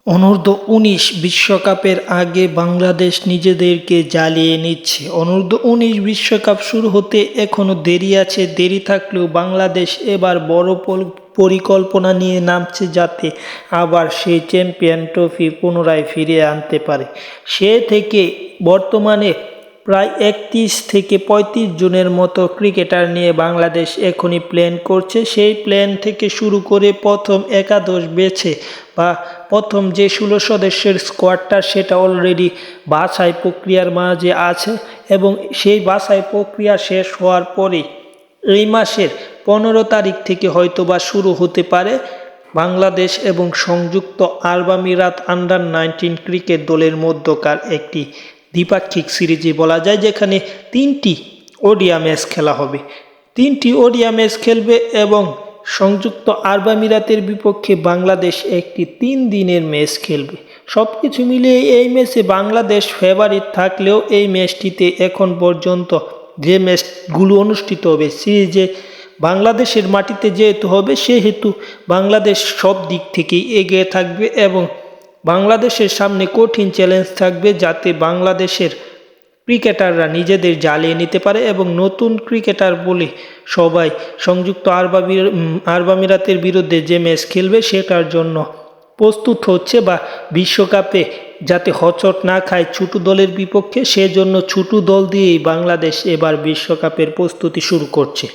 অনূর্ধ্ব-১৯ বিশ্বকাপের আগে বাংলাদেশ নিজেদেরকে জ্বালিয়ে নিচ্ছে। অনূর্ধ্ব-১৯ বিশ্বকাপ শুরু হতে এখনও দেরি আছে। দেরি থাকলেও বাংলাদেশ এবার বড় পরিকল্পনা নিয়ে নামছে, যাতে আবার সেই চ্যাম্পিয়ন ট্রফি পুনরায় ফিরিয়ে আনতে পারে। সে থেকে বর্তমানে প্রায় ৩১ থেকে ৩৫ জনের মতো ক্রিকেটার নিয়ে বাংলাদেশ এখনই প্ল্যান করছে। সেই প্ল্যান থেকে শুরু করে প্রথম একাদশ বেছে বা প্রথম যে ১৬ সদস্যের স্কোয়াডটা, সেটা অলরেডি বাছাই প্রক্রিয়ার মাঝে আছে এবং সেই বাছাই প্রক্রিয়া শেষ হওয়ার পরেই এই মাসের ১৫ তারিখ থেকে হয়তোবা শুরু হতে পারে বাংলাদেশ এবং সংযুক্ত আরব আমিরাত আন্ডার-19 ক্রিকেট দলের মধ্যকার একটি দ্বিপাক্ষিক সিরিজই বলা যায়, যেখানে ৩টি ওডিআই ম্যাচ খেলা হবে। ৩টি ওডিআই ম্যাচ খেলবে এবং সংযুক্ত আরব আমিরাতের বিপক্ষে বাংলাদেশ একটি ৩ দিনের ম্যাচ খেলবে। সব কিছু মিলিয়ে এই ম্যাচে বাংলাদেশ ফেভারিট থাকলেও এই ম্যাচটিতে এখন পর্যন্ত যে ম্যাচগুলো অনুষ্ঠিত হবে সিরিজে বাংলাদেশের মাটিতে যেহেতু হবে, সেহেতু বাংলাদেশ সব দিক থেকেই এগিয়ে থাকবে এবং বাংলাদেশের সামনে কঠিন চ্যালেঞ্জ থাকবে, যাতে বাংলাদেশের ক্রিকেটাররা নিজেদের জ্বালিয়ে নিতে পারে এবং নতুন ক্রিকেটার বলে সবাই সংযুক্ত আরব আমিরাতের বিরুদ্ধে যে ম্যাচ খেলবে সেটার জন্য প্রস্তুত হচ্ছে, বা বিশ্বকাপে যাতে হোঁচট না খায় ছোটো দলের বিপক্ষে, সেজন্য ছোটো দল দিয়েই বাংলাদেশ এবার বিশ্বকাপের প্রস্তুতি শুরু করছে।